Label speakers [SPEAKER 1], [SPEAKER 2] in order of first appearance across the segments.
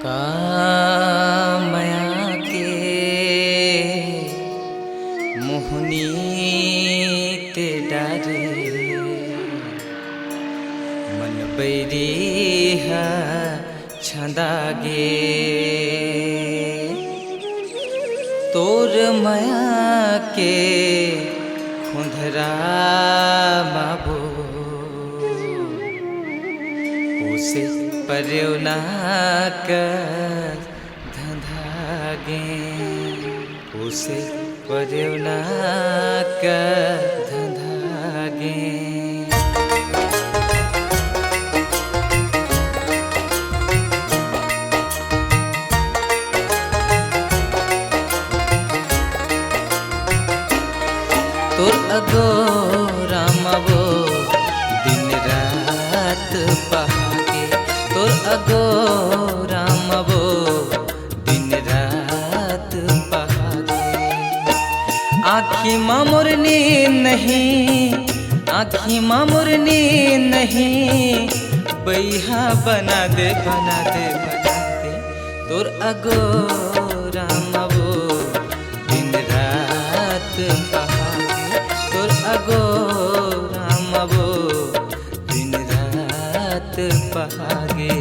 [SPEAKER 1] कामया के मोहनी ते डारे मन बैरी है छंदागे तोर माया के खुंधरा माबो उसे पर्योना कर धंधागे उसे पर्योना कर धंधागे। तोर अगो रामबो दिन रात पहागे तोर अगो रामबो दिन रात पहागे। आँखी मामुरनी नहीं आँखी मामुरनी नहीं बैहा बना दे बना दे बना दे तोर अगो रामबो दिन रात पहागे तोर अगो रामबो दिन रात पहागे।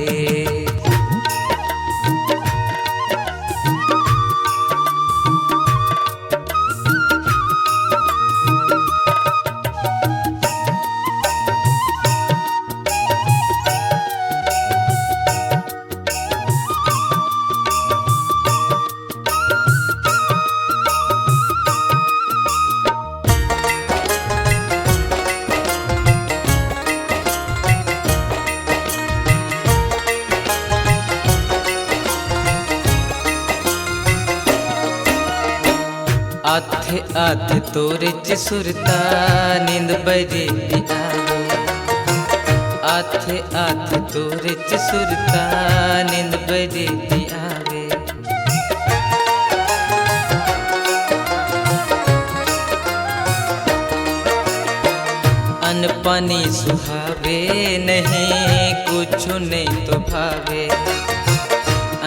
[SPEAKER 1] आथे आथे तोरे सुरता नींद बजे आवे आथे आथे तोरे सुरता नींद बजे आवे। अन्न पानी सुहावे नहीं कुछ नहीं तो भावे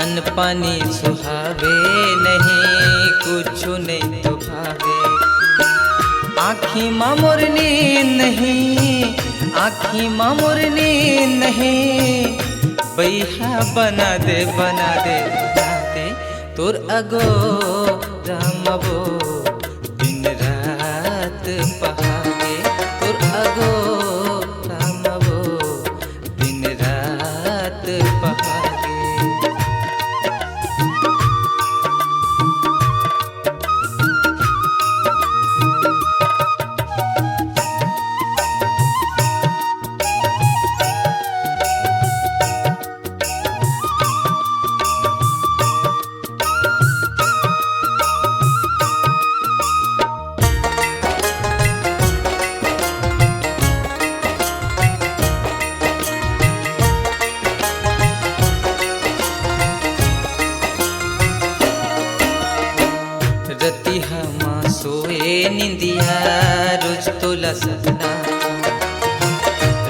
[SPEAKER 1] अन्न पानी सुहावे नहीं कुछ नहीं तो भावे। आँखी मामुरनी नहीं आँखी मामुरनी नहीं बैहा बना दे बना दे बना दे तोर अगो रामबो दिन रात पहागे तोर अगो रामबो दिन रात पहागे। रतिहा माँ सोए निंदिया रोज तोला सपना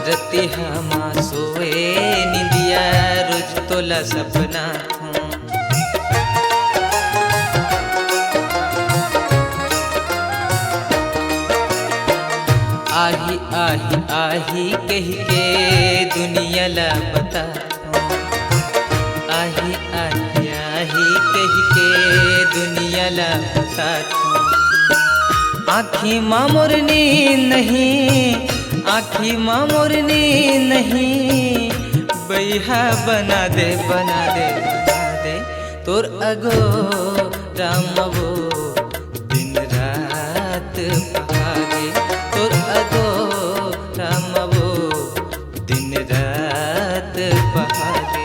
[SPEAKER 1] रतिहा माँ सोए निंदिया रोज तोला सपना। आही आही आही कह के दुनिया ला बता आही आही आही कह के दुनिया ला बता। आँखी मामुरनी नहीं आँखी मामुरनी नहीं बैहा बना दे बना दे बना दे तोर अगो रामबो दिन रात पहागे तोर अगो रामबो दिन रात पहागे।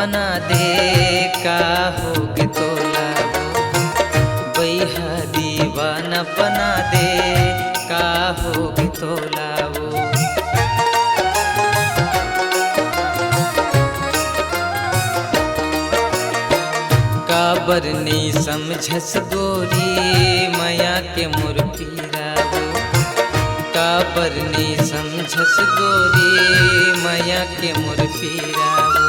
[SPEAKER 1] बना दे का होगे तोला बैहा दीवाना बना दे का होगे तोला वो। काबर नहीं समझस गोरी माया के मोर पीरा वो। काबर नहीं समझस गोरी माया के मोर पीरा वो।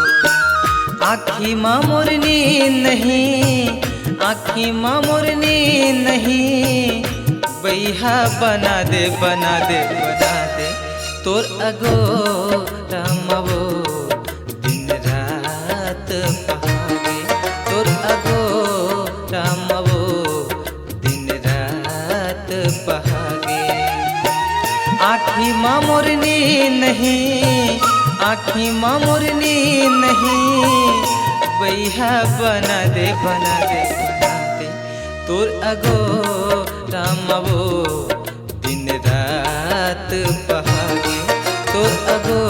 [SPEAKER 1] आखी माँ मोरनी नहीं, आखी माँ मोरनी नहीं, बैहा बना दे बना दे बना दे तोर अगो रामवो दिन रात पहागे तोर अगो रामवो दिन रात पहागे। आखी माँ मोरनी नहीं, आखी माँ मोरनी नहीं, बैहा बना दे बना दे बना दे तोर अगो रामवो दिन रात पहागे तोर अगो